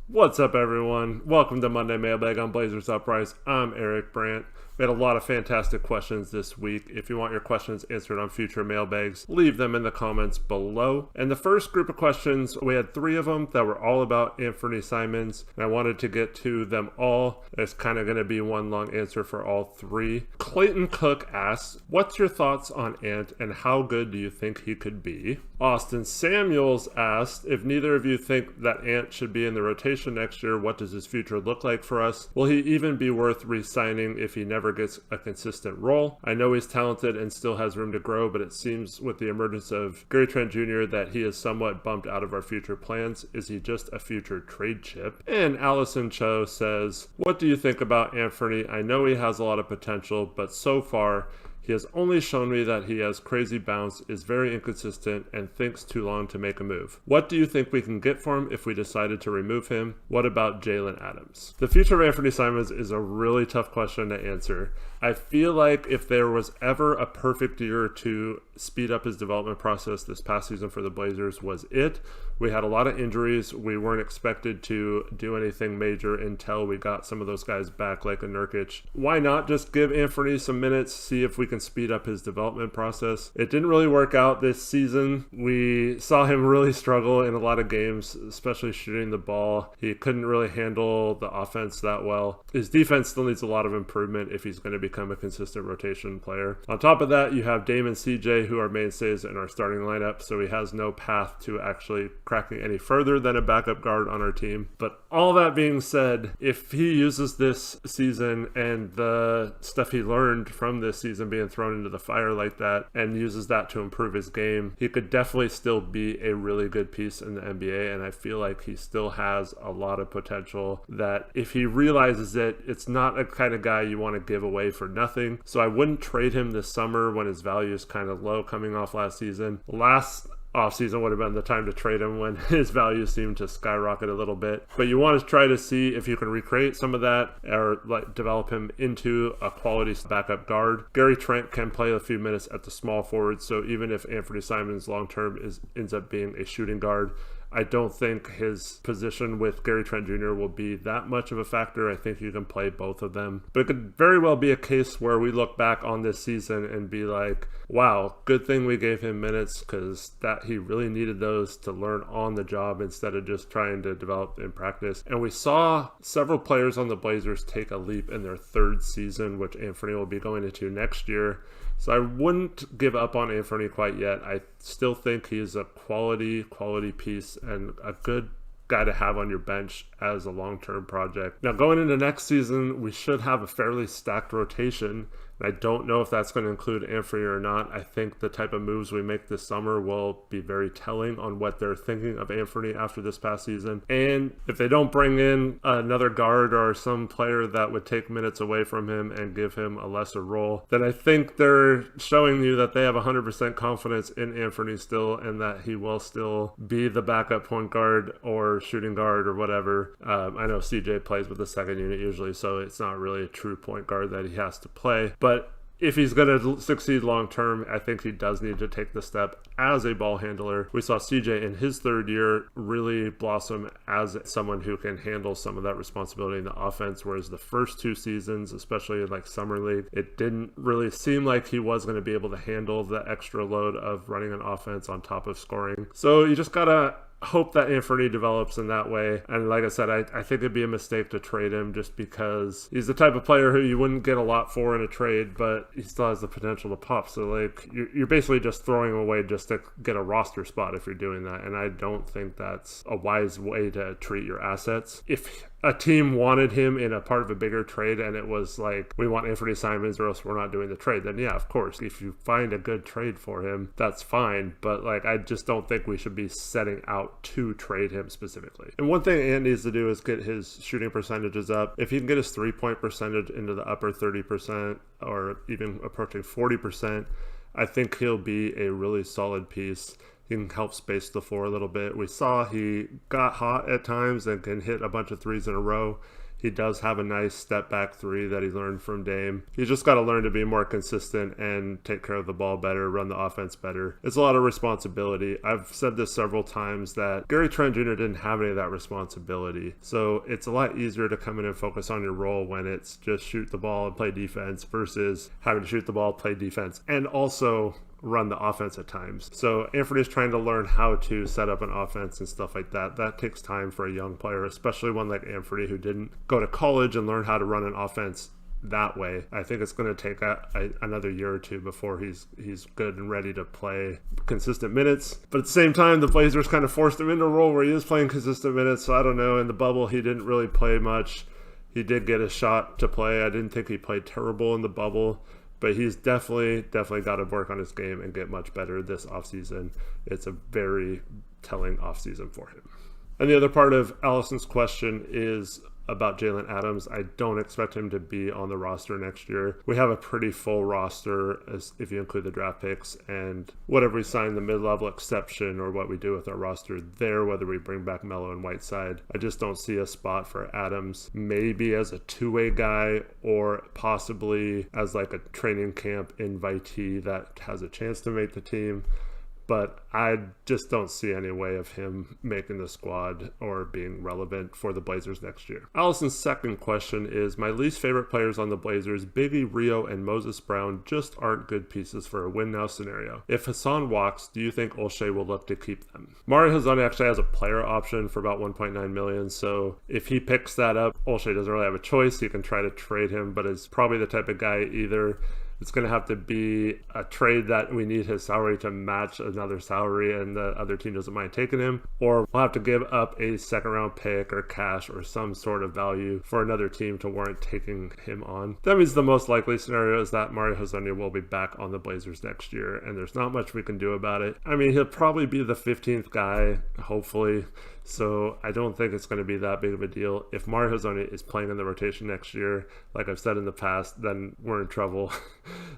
What's up, everyone? Welcome to Monday Mailbag on Blazers Uprise. I'm Eric Brandt. We had a lot of fantastic questions this week. If you want your questions answered on future mailbags, leave them in the comments below. And the first group of questions, we had 3 of them that were all about Anfernee Simons, and I wanted to get to them all. It's kind of going to be one long answer for all 3. Clayton Cook asks, what's your thoughts on Ant and how good do you think he could be? Austin Samuels asked, if neither of you think that Ant should be in the rotation next year, what does his future look like for us? Will he even be worth re-signing if he never gets a consistent role? I know he's talented and still has room to grow, but it seems with the emergence of Gary Trent Jr. that he is somewhat bumped out of our future plans. Is he just a future trade chip? And Allison Cho says, what do you think about Anfernee? I know he has a lot of potential, but so far, he has only shown me that he has crazy bounce, is very inconsistent, and thinks too long to make a move. What do you think we can get for him if we decided to remove him? What about Jalen Adams? The future of Anfernee Simons is a really tough question to answer. I feel like if there was ever a perfect year to speed up his development process, this past season for the Blazers was it. We had a lot of injuries. We weren't expected to do anything major until we got some of those guys back, like a Nurkic. Why not just give Anfernee some minutes, see if we can speed up his development process? It didn't really work out this season. We saw him really struggle in a lot of games, especially shooting the ball. He couldn't really handle the offense that well. His defense still needs a lot of improvement if he's going to become a consistent rotation player. On top of that, you have Dame and CJ, who are mainstays in our starting lineup, so he has no path to actually cracking any further than a backup guard on our team. But all that being said, if he uses this season and the stuff he learned from this season being thrown into the fire like that and uses that to improve his game, he could definitely still be a really good piece in the NBA, and I feel like he still has a lot of potential that if he realizes it, it's not a kind of guy you want to give away for nothing. So I wouldn't trade him this summer when his value is kind of low coming off last season. Last offseason would have been the time to trade him when his value seemed to skyrocket a little bit. But you want to try to see if you can recreate some of that or develop him into a quality backup guard. Gary Trent can play a few minutes at the small forward, so even if Anfernee Simons long-term ends up being a shooting guard, I don't think his position with Gary Trent Jr. will be that much of a factor. I think you can play both of them. But it could very well be a case where we look back on this season and be like, wow, good thing we gave him minutes because that he really needed those to learn on the job instead of just trying to develop in practice. And we saw several players on the Blazers take a leap in their 3rd season, which Anfernee will be going into next year. So I wouldn't give up on Anfernee quite yet. I still think he's a quality piece and a good guy to have on your bench as a long-term project. Now, going into next season, we should have a fairly stacked rotation. I don't know if that's going to include Anfernee or not. I think the type of moves we make this summer will be very telling on what they're thinking of Anfernee after this past season. And if they don't bring in another guard or some player that would take minutes away from him and give him a lesser role, then I think they're showing you that they have 100% confidence in Anfernee still and that he will still be the backup point guard or shooting guard or whatever. I know CJ plays with the second unit usually, so it's not really a true point guard that he has to play. But if he's going to succeed long term, I think he does need to take the step as a ball handler. We saw CJ in his 3rd year really blossom as someone who can handle some of that responsibility in the offense, whereas the first 2 seasons, especially in like summer league, it didn't really seem like he was going to be able to handle the extra load of running an offense on top of scoring. So you just got to hope that Anfernee develops in that way. And like I said, I think it'd be a mistake to trade him just because he's the type of player who you wouldn't get a lot for in a trade, but he still has the potential to pop. So like you're basically just throwing him away just to get a roster spot if you're doing that. And I don't think that's a wise way to treat your assets. If a team wanted him in a part of a bigger trade and it was like, we want Anfernee Simons or else we're not doing the trade, then yeah, of course, if you find a good trade for him, that's fine. But like, I just don't think we should be setting out to trade him specifically. And one thing Ant needs to do is get his shooting percentages up. If he can get his 3-point percentage into the upper 30% or even approaching 40%, I think he'll be a really solid piece. He can help space the floor a little bit. We saw he got hot at times and can hit a bunch of threes in a row. He He does have a nice step back three that he learned from Dame. He's just got to learn to be more consistent and take care of the ball better, run the offense better. It's a lot of responsibility. I've said this several times that Gary Trent Jr. didn't have any of that responsibility. So it's a lot easier to come in and focus on your role when it's just shoot the ball and play defense versus having to shoot the ball, play defense, and also run the offense at times. So Anfernee is trying to learn how to set up an offense and stuff like that. That takes time for a young player, especially one like Anfernee who didn't go to college and learn how to run an offense that way. I think it's going to take another year or two before he's good and ready to play consistent minutes. But at the same time, the Blazers kind of forced him into a role where he is playing consistent minutes. So I don't know. In the bubble, he didn't really play much. He did get a shot to play. I didn't think he played terrible in the bubble. But he's definitely got to work on his game and get much better this offseason. It's a very telling offseason for him. And the other part of Allison's question is about Jalen Adams. I don't expect him to be on the roster next year. We have a pretty full roster if you include the draft picks and whatever we sign the mid-level exception or what we do with our roster there, whether we bring back Melo and Whiteside. I just don't see a spot for Adams, maybe as a two-way guy or possibly as like a training camp invitee that has a chance to make the team. But I just don't see any way of him making the squad or being relevant for the Blazers next year. Allison's second question is, my least favorite players on the Blazers, Biggie, Rio, and Moses Brown just aren't good pieces for a win-now scenario. If Hassan walks, do you think Olshey will look to keep them? Mari Hassani actually has a player option for about $1.9 million, so if he picks that up, Olshey doesn't really have a choice. He can try to trade him, but is probably the type of guy either it's going to have to be a trade that we need his salary to match another salary and the other team doesn't mind taking him, or we'll have to give up a second round pick or cash or some sort of value for another team to warrant taking him on. That means the most likely scenario is that Mari Hassani will be back on the Blazers next year, and there's not much we can do about it. I mean, he'll probably be the 15th guy, hopefully. So I don't think it's going to be that big of a deal. If Mari Hassani is playing in the rotation next year, like I've said in the past, then we're in trouble.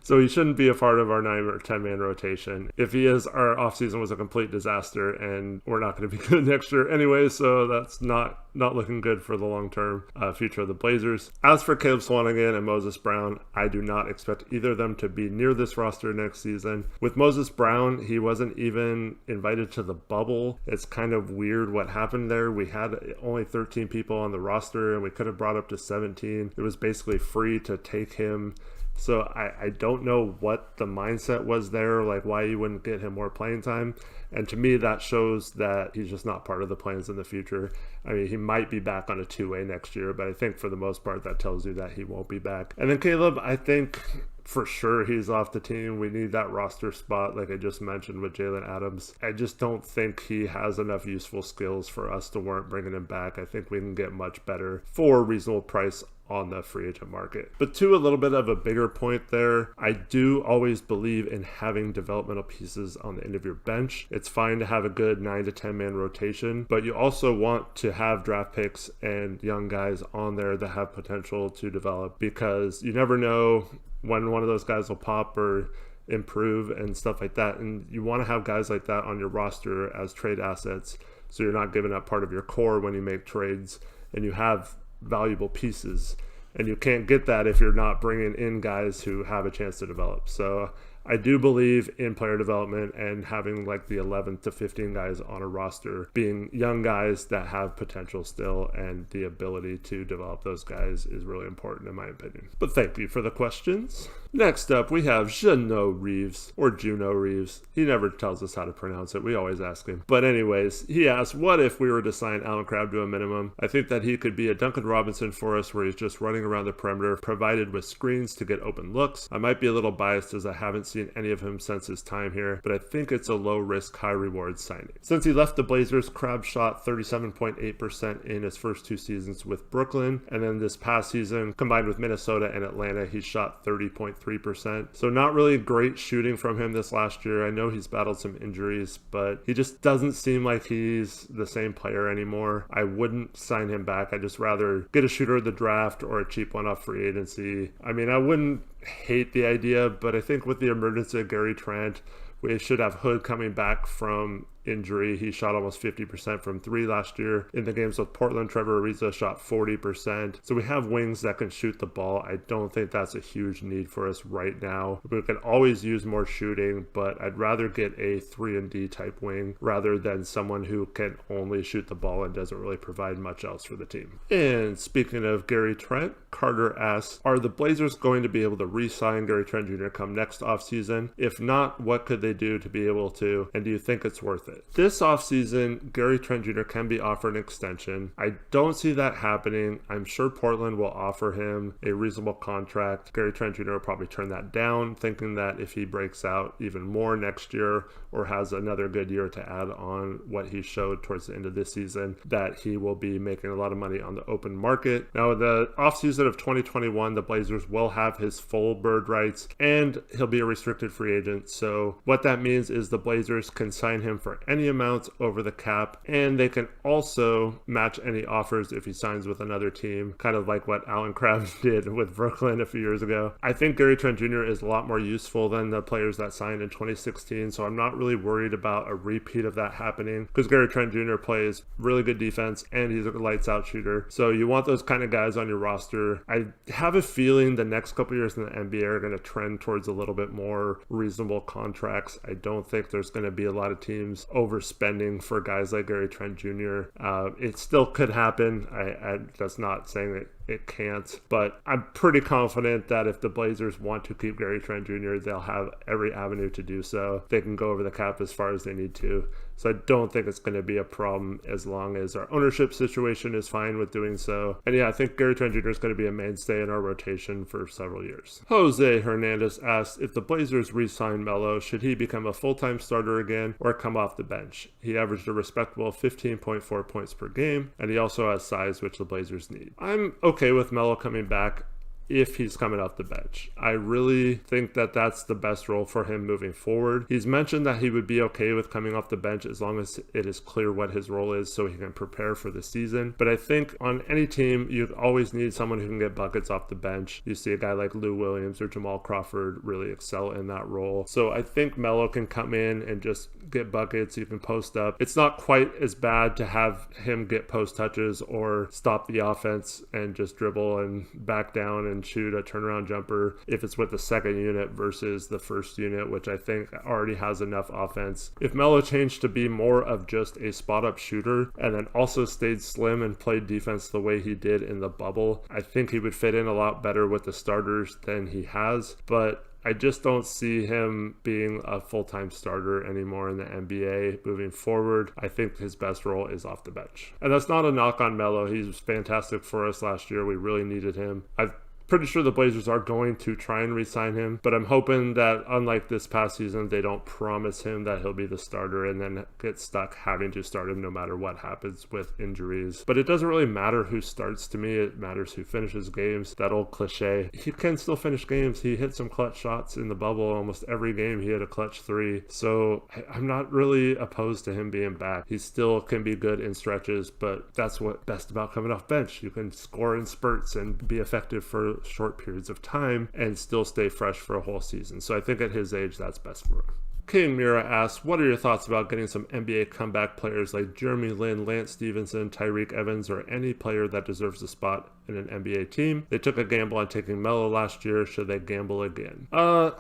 So he shouldn't be a part of our 9 or 10-man rotation. If he is, our offseason was a complete disaster, and we're not going to be good next year anyway, so that's not looking good for the long-term future of the Blazers. As for Caleb Swanigan and Moses Brown, I do not expect either of them to be near this roster next season. With Moses Brown, he wasn't even invited to the bubble. It's kind of weird what happened there. We had only 13 people on the roster, and we could have brought up to 17. It was basically free to take him. So I don't know what the mindset was there, like why you wouldn't get him more playing time. And to me, that shows that he's just not part of the plans in the future. I mean, he might be back on a two-way next year, but I think for the most part, that tells you that he won't be back. And then Caleb, I think for sure he's off the team. We need that roster spot, like I just mentioned with Jalen Adams. I just don't think he has enough useful skills for us to warrant bringing him back. I think we can get much better for a reasonable price on the free agent market. But to a little bit of a bigger point there, I do always believe in having developmental pieces on the end of your bench. It's fine to have a good 9 to 10 man rotation, but you also want to have draft picks and young guys on there that have potential to develop, because you never know when one of those guys will pop or improve and stuff like that. And you want to have guys like that on your roster as trade assets, so you're not giving up part of your core when you make trades, and you have valuable pieces. And you can't get that if you're not bringing in guys who have a chance to develop. So I do believe in player development and having like the 11 to 15 guys on a roster being young guys that have potential still, and the ability to develop those guys is really important in my opinion. But thank you for the questions. Next up, we have Juno Reeves, or Juno Reeves. He never tells us how to pronounce it. We always ask him. But anyways, he asks, what if we were to sign Alma Crabbe to a minimum? I think that he could be a Duncan Robinson for us, where he's just running around the perimeter, provided with screens to get open looks. I might be a little biased as I haven't seen any of him since his time here, but I think it's a low-risk, high-reward signing. Since he left the Blazers, Crabbe shot 37.8% in his first 2 seasons with Brooklyn, and then this past season, combined with Minnesota and Atlanta, he shot 30.3%. So not really great shooting from him this last year. I know he's battled some injuries, but he just doesn't seem like he's the same player anymore. I wouldn't sign him back. I'd just rather get a shooter at the draft or a cheap one off free agency. I mean, I wouldn't hate the idea, but I think with the emergence of Gary Trent, we should have Hood coming back from injury. He shot almost 50% from 3 last year. In the games with Portland, Trevor Ariza shot 40%. So we have wings that can shoot the ball. I don't think that's a huge need for us right now. We can always use more shooting, but I'd rather get a 3-and-D type wing rather than someone who can only shoot the ball and doesn't really provide much else for the team. And speaking of Gary Trent, Carter asks, are the Blazers going to be able to re-sign Gary Trent Jr. come next offseason? If not, what could they do to be able to, and do you think it's worth it? This offseason, Gary Trent Jr. can be offered an extension. I don't see that happening. I'm sure Portland will offer him a reasonable contract. Gary Trent Jr. will probably turn that down, thinking that if he breaks out even more next year or has another good year to add on what he showed towards the end of this season, that he will be making a lot of money on the open market. Now, in the offseason of 2021, the Blazers will have his full bird rights and he'll be a restricted free agent. So what that means is the Blazers can sign him for any amount over the cap, and they can also match any offers if he signs with another team, kind of like what Alma Crabbe did with Brooklyn a few years ago. I think Gary Trent Jr. is a lot more useful than the players that signed in 2016, so I'm not really worried about a repeat of that happening because Gary Trent Jr. plays really good defense and he's a lights out shooter. So you want those kind of guys on your roster. I have a feeling the next couple years in the NBA are going to trend towards a little bit more reasonable contracts. I don't think there's going to be a lot of teams overspending for guys like Gary Trent Jr. It still could happen. That's not saying that it can't, but I'm pretty confident that if the Blazers want to keep Gary Trent Jr., they'll have every avenue to do so. They can go over the cap as far as they need to. So I don't think it's going to be a problem as long as our ownership situation is fine with doing so. And yeah, I think Gary Trent Jr. is going to be a mainstay in our rotation for several years. Jose Hernandez asks, if the Blazers re-sign Melo, should he become a full-time starter again or come off the bench? He averaged a respectable 15.4 points per game, and he also has size, which the Blazers need. I'm okay with Melo coming back if he's coming off the bench. I really think that that's the best role for him moving forward. He's mentioned that he would be okay with coming off the bench as long as it is clear what his role is so he can prepare for the season. But I think on any team, you always need someone who can get buckets off the bench. You see a guy like Lou Williams or Jamal Crawford really excel in that role. So I think Melo can come in and just get buckets. You can post up. It's not quite as bad to have him get post touches or stop the offense and just dribble and back down and shoot a turnaround jumper if it's with the second unit versus the first unit, which I think already has enough offense. If Melo changed to be more of just a spot up shooter and then also stayed slim and played defense the way he did in the bubble, I think he would fit in a lot better with the starters than he has. But I just don't see him being a full-time starter anymore in the NBA moving forward. I think his best role is off the bench. And that's not a knock on Melo. He was fantastic for us last year. We really needed him. I've pretty sure the Blazers are going to try and re-sign him, but I'm hoping that unlike this past season, they don't promise him that he'll be the starter and then get stuck having to start him no matter what happens with injuries. But it doesn't really matter who starts to me. It matters who finishes games. That old cliche. He can still finish games. He hit some clutch shots in the bubble. Almost every game he hit a clutch 3. So I'm not really opposed to him being back. He still can be good in stretches, but that's what's best about coming off bench. You can score in spurts and be effective for short periods of time and still stay fresh for a whole season. So I think at his age, that's best for him. King Mira asks, what are your thoughts about getting some NBA comeback players like Jeremy Lin, Lance Stevenson, Tyreek Evans, or any player that deserves a spot in an NBA team? They took a gamble on taking Melo last year. Should they gamble again? I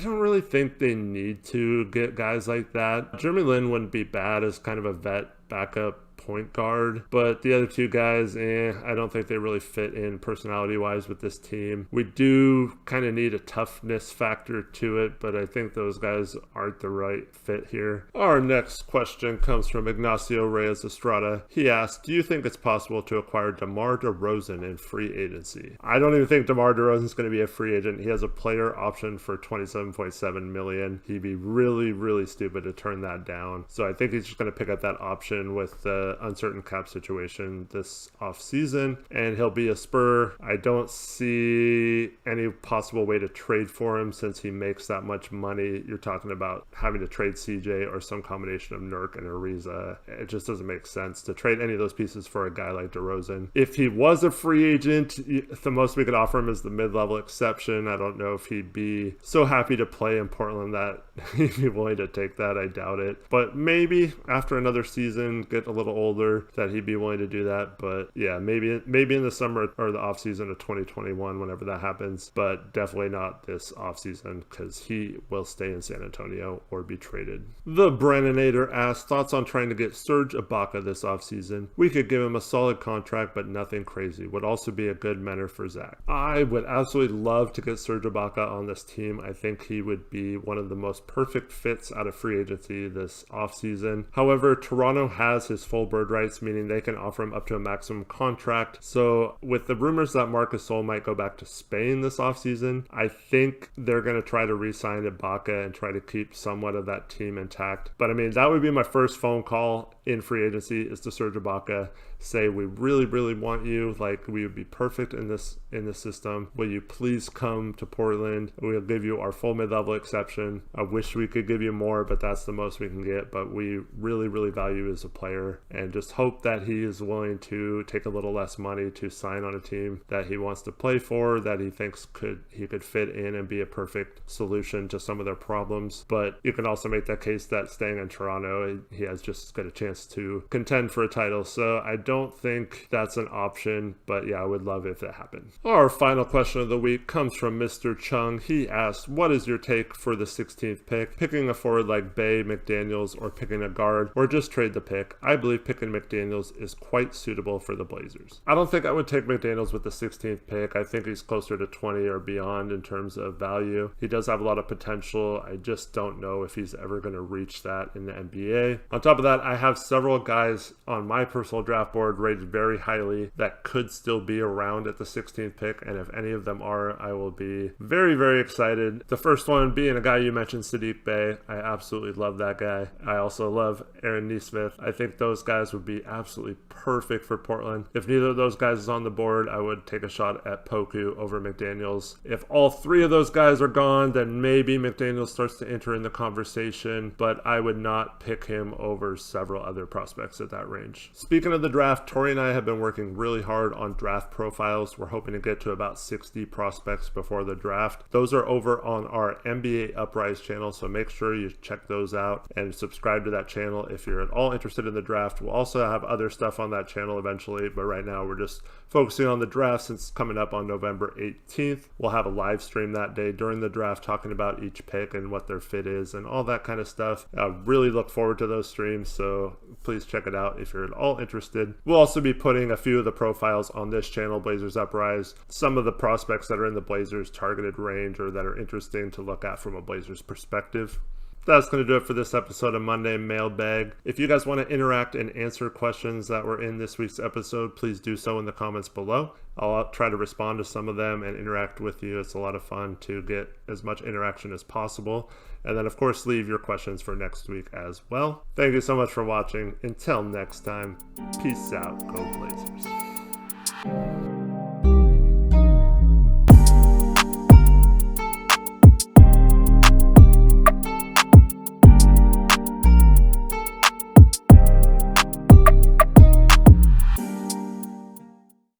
don't really think they need to get guys like that. Jeremy Lin wouldn't be bad as kind of a vet backup point guard, but the other two guys, I don't think they really fit in personality wise with this team. We do kind of need a toughness factor to it, but I think those guys aren't the right fit here. Our next question comes from Ignacio Reyes Estrada. He asked, do you think it's possible to acquire DeMar DeRozan in free agency? I don't even think DeMar DeRozan is going to be a free agent. He has a player option for $27.7 million. He'd be really, really stupid to turn that down. So I think he's just going to pick up that option with the the uncertain cap situation this offseason, and he'll be a Spur. I don't see any possible way to trade for him since he makes that much money. You're talking about having to trade CJ or some combination of Nurk and Ariza. It just doesn't make sense to trade any of those pieces for a guy like DeRozan. If he was a free agent, the most we could offer him is the mid-level exception. I don't know if he'd be so happy to play in Portland that he'd be willing to take that. I doubt it. But maybe after another season, get a little older, that he'd be willing to do that. But yeah, maybe in the summer or the offseason of 2021, whenever that happens. But definitely not this offseason because he will stay in San Antonio or be traded. The Brennanator asks, thoughts on trying to get Serge Ibaka this offseason? We could give him a solid contract, but nothing crazy. Would also be a good mentor for Zach. I would absolutely love to get Serge Ibaka on this team. I think he would be one of the most perfect fits out of free agency this offseason. However, Toronto has his full bird rights, meaning they can offer him up to a maximum contract. So with the rumors that Marc Gasol might go back to Spain this offseason, I think they're going to try to re-sign Ibaka and try to keep somewhat of that team intact. But I mean, that would be my first phone call in free agency is to Serge Ibaka. Say, we really, really want you. Like, we would be perfect in this system. Will you please come to Portland? We'll give you our full mid-level exception. I wish we could give you more, but that's the most we can get. But we really, really value you as a player, and just hope that he is willing to take a little less money to sign on a team that he wants to play for, that he thinks he could fit in and be a perfect solution to some of their problems. But you can also make that case that staying in Toronto, he has just as good a chance to contend for a title. So I don't think that's an option, but yeah, I would love if that happened. Our final question of the week comes from Mr. Chung. He asked, what is your take for the 16th pick? Picking a forward like Bay, McDaniels, or picking a guard, or just trade the pick? I believe picking McDaniels is quite suitable for the Blazers. I don't think I would take McDaniels with the 16th pick. I think he's closer to 20 or beyond in terms of value. He does have a lot of potential. I just don't know if he's ever going to reach that in the NBA. On top of that, I have several guys on my personal draft board rated very highly that could still be around at the 16th pick, and if any of them are, I will be very, very excited. The first one being a guy you mentioned, Saddiq Bey. I absolutely love that guy. I also love Aaron Nesmith. I think those guys would be absolutely perfect for Portland. If neither of those guys is on the board, I would take a shot at Poku over McDaniels. If all three of those guys are gone, then maybe McDaniels starts to enter in the conversation, but I would not pick him over several other prospects at that range. Speaking of the draft, Tori and I have been working really hard on draft profiles. We're hoping to get to about 60 prospects before the draft. Those are over on our NBA Uprise channel, so make sure you check those out and subscribe to that channel if you're at all interested in the draft. We'll also have other stuff on that channel eventually, but right now we're just focusing on the draft since it's coming up on November 18th. We'll have a live stream that day during the draft talking about each pick and what their fit is and all that kind of stuff. I really look forward to those streams, so please check it out if you're at all interested. We'll also be putting a few of the profiles on this channel, Blazers Uprise, some of the prospects that are in the Blazers targeted range or that are interesting to look at from a Blazers perspective. That's going to do it for this episode of Monday Mailbag. If you guys want to interact and answer questions that were in this week's episode, please do so in the comments below. I'll try to respond to some of them and interact with you. It's a lot of fun to get as much interaction as possible. And then, of course, leave your questions for next week as well. Thank you so much for watching. Until next time, peace out. Go Blazers.